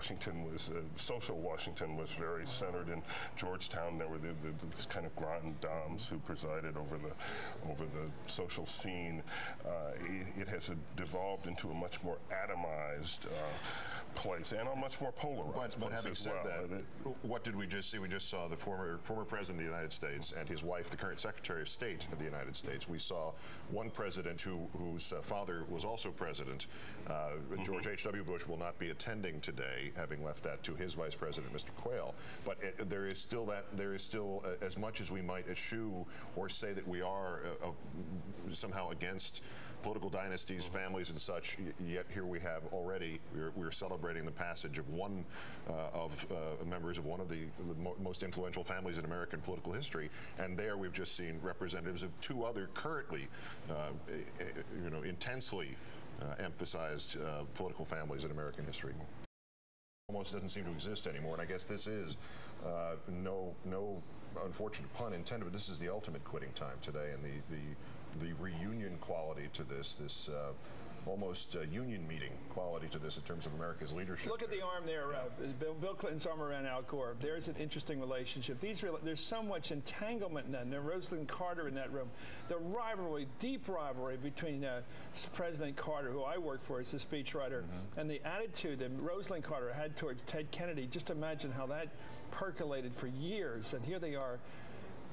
Washington was, social Washington was very centered in Georgetown. There were this kind of grand dames who presided over the social scene. It has devolved into a much more atomized place and a much more polarized but place having as said well. that, what did we just see? We just saw the former president of the United States and his wife, the current Secretary of State of the United States. We saw one president whose father was also president. George H.W. Bush will not be attending today, having left that to his vice president, Mr. Quayle. But there is still as much as we might eschew or say that we are somehow against political dynasties, families, and such. Yet here we have already we're celebrating the passage of one of members of one of the most influential families in American political history, and there we've just seen representatives of two other currently, intensely emphasized political families in American history. Almost doesn't seem to exist anymore, and I guess this is no unfortunate pun intended, but this is the ultimate quitting time today, and the reunion quality to this almost union meeting quality to this in terms of America's leadership. Look at the arm there, Bill Clinton's arm around Al Gore. There's an interesting relationship. There's so much entanglement in that. And Rosalind Carter in that room. The rivalry, deep rivalry between President Carter, who I worked for as a speechwriter, and the attitude that Rosalind Carter had towards Ted Kennedy. Just imagine how that percolated for years. And here they are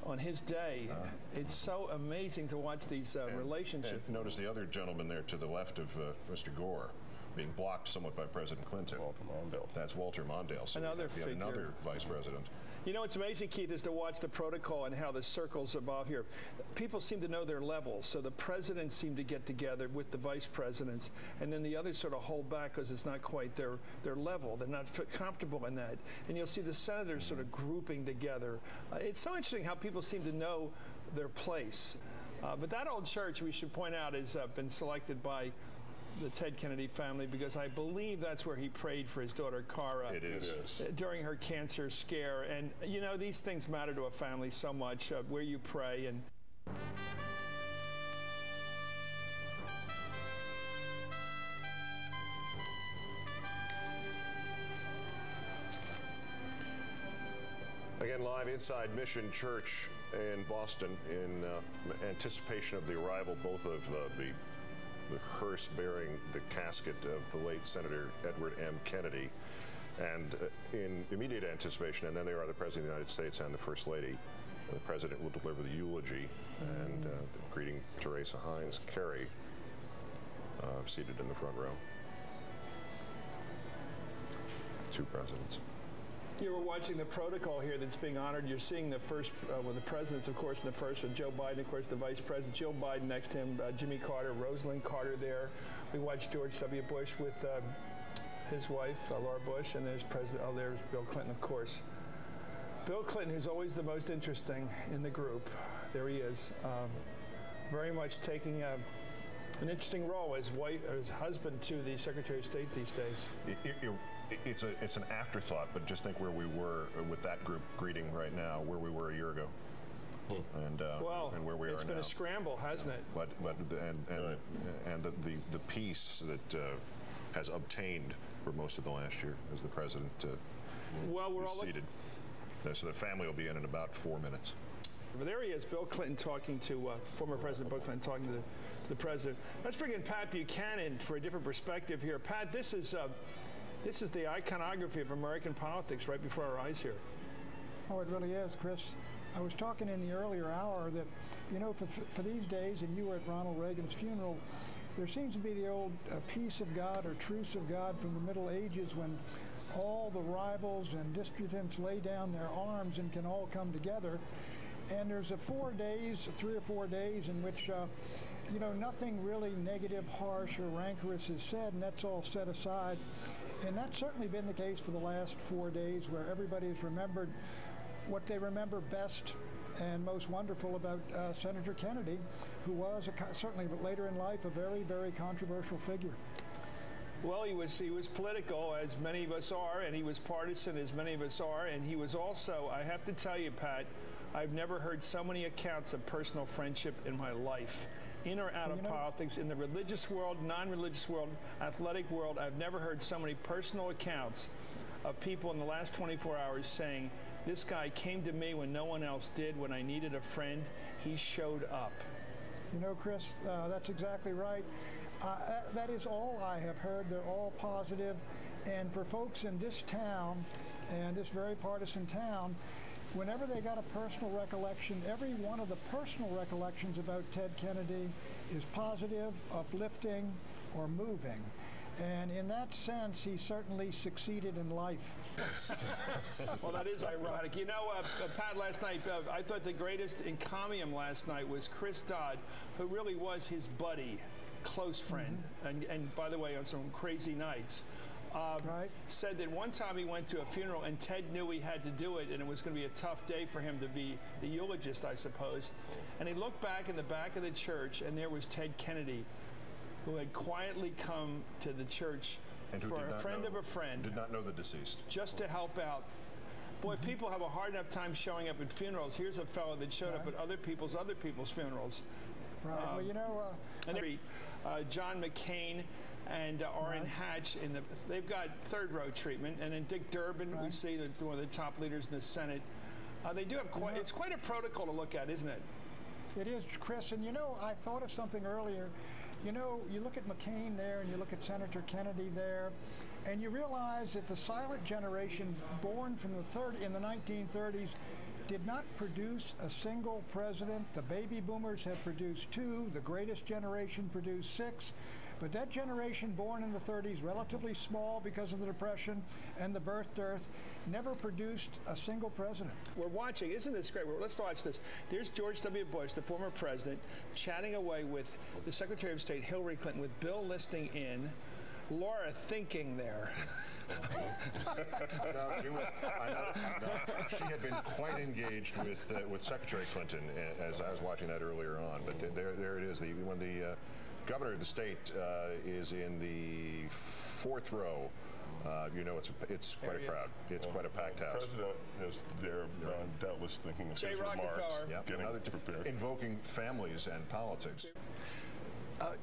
on his day. It's so amazing to watch these relationships. And notice the other gentleman there to the left of Mr. Gore being blocked somewhat by President Clinton. Walter Mondale. That's Walter Mondale. So another figure. Another vice president. You know what's amazing, Keith, is to watch the protocol and how the circles evolve here. People seem to know their levels, so the presidents seem to get together with the vice presidents, and then the others sort of hold back because it's not quite their level. They're not comfortable in that. And you'll see the senators sort of grouping together. It's so interesting how people seem to know their place. But that old church, we should point out, has been selected by the Ted Kennedy family because I believe that's where he prayed for his daughter Cara. It is. During her cancer scare. And, you know, these things matter to a family so much, where you pray. And Again, live inside Mission Church in Boston in anticipation of the arrival both of the hearse bearing the casket of the late Senator Edward M. Kennedy, and in immediate anticipation, and then there are the President of the United States and the First Lady. The President will deliver the eulogy and greeting Teresa Heinz Kerry, seated in the front row. Two presidents. You were watching the protocol here that's being honored. You're seeing the first, well, the presidents, of course, in the first with Joe Biden, of course, the vice president, Jill Biden next to him, Jimmy Carter, Rosalind Carter there. We watched George W. Bush with his wife, Laura Bush, and there's there's Bill Clinton, of course. Bill Clinton, who's always the most interesting in the group, there he is, very much taking an interesting role as husband to the Secretary of State these days. It's an afterthought, but just think where we were with that group greeting right now, where we were a year ago, and where we are now. It's been a scramble, hasn't it? But the peace that has obtained for most of the last year as the president is seated. So the family will be in about 4 minutes. But there he is, Bill Clinton talking to former President Bill Clinton talking to the president. Let's bring in Pat Buchanan for a different perspective here. Pat, this is the iconography of American politics right before our eyes here. Oh, it really is, Chris. I was talking in the earlier hour that, you know, for these days, and you were at Ronald Reagan's funeral, there seems to be the old peace of God or truce of God from the Middle Ages when all the rivals and disputants lay down their arms and can all come together. And there's 3 or 4 days in which, you know, nothing really negative, harsh, or rancorous is said, and that's all set aside. And that's certainly been the case for the last 4 days, where everybody has remembered what they remember best and most wonderful about Senator Kennedy, who was certainly later in life a very, very controversial figure. Well, he was political, as many of us are, and he was partisan, as many of us are, and he was also, I have to tell you, Pat, I've never heard so many accounts of personal friendship in my life. In or out of politics, in the religious world, non-religious world, athletic world, I've never heard so many personal accounts of people in the last 24 hours saying, this guy came to me when no one else did. When I needed a friend, he showed up. You know, Chris, that's exactly right. That is all I have heard. They're all positive. And for folks in this town, and this very partisan town, whenever they got a personal recollection, every one of the personal recollections about Ted Kennedy is positive, uplifting, or moving. And in that sense, he certainly succeeded in life. Well, that is ironic. You know, Pat, last night, I thought the greatest encomium last night was Chris Dodd, who really was his buddy, close friend, and by the way, on some crazy nights. Right. Said that one time he went to a funeral and Ted knew he had to do it and it was going to be a tough day for him to be the eulogist, I suppose. And he looked back in the back of the church and there was Ted Kennedy, who had quietly come to the church and for a friend of a friend. Did not know the deceased. Just to help out. Boy, people have a hard enough time showing up at funerals. Here's a fellow that showed up at other people's funerals. Right. Well, you know, and John McCain and Orrin Hatch they've got third row treatment, and then Dick Durbin, we see that one of the top leaders in the Senate. They do have it's quite a protocol to look at, isn't it? It is, Chris. And you know, I thought of something earlier. You know, you look at McCain there, and you look at Senator Kennedy there, and you realize that the silent generation born from in the 1930s did not produce a single president. The baby boomers have produced 2. The greatest generation produced 6. But that generation born in the 30s, relatively small because of the Depression and the birth dearth, never produced a single president. We're watching, isn't this great? Let's watch this. There's George W. Bush, the former president, chatting away with the Secretary of State, Hillary Clinton, with Bill listening in, Laura thinking there. She had been quite engaged with Secretary Clinton as I was watching that earlier on. But there it is. When the governor of the state is in the 4th row, you know it's quite a crowd. It's quite a packed house. The president is there, doubtless thinking of his remarks, getting prepared. Invoking families and politics.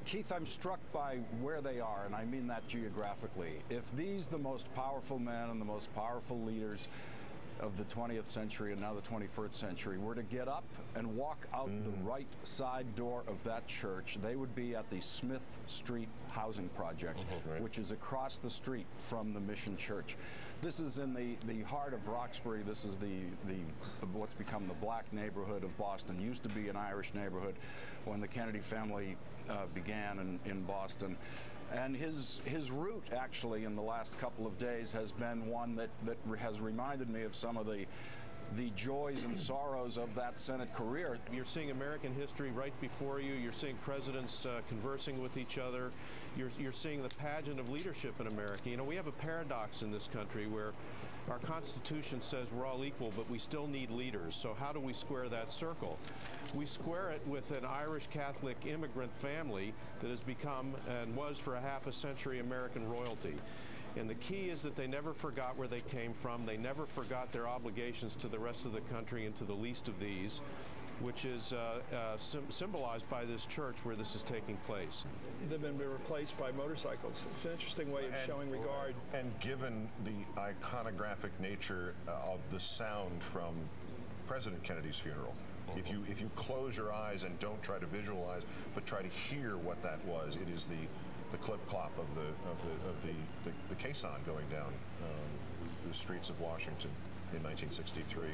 Keith, I'm struck by where they are, and I mean that geographically. If these, the most powerful men and the most powerful leaders of the 20th century and now the 21st century were to get up and walk out the right side door of that church, they would be at the Smith Street Housing Project, which is across the street from the Mission Church. This is in the heart of Roxbury. This is what's become the black neighborhood of Boston. Used to be an Irish neighborhood when the Kennedy family began in Boston. And his route, actually, in the last couple of days has been one that has reminded me of some of the joys and sorrows of that Senate career. You're seeing American history right before you. You're seeing presidents conversing with each other. You're seeing the pageant of leadership in America. You know, we have a paradox in this country where our Constitution says we're all equal, but we still need leaders. So how do we square that circle? We square it with an Irish Catholic immigrant family that has become and was for a half a century American royalty. And the key is that they never forgot where they came from. They never forgot their obligations to the rest of the country and to the least of these, which is symbolized by this church where this is taking place. They've been replaced by motorcycles. It's an interesting way of showing regard. And given the iconographic nature of the sound from President Kennedy's funeral, if you close your eyes and don't try to visualize, but try to hear what that was, it is the clip-clop of the caisson going down the streets of Washington in 1963.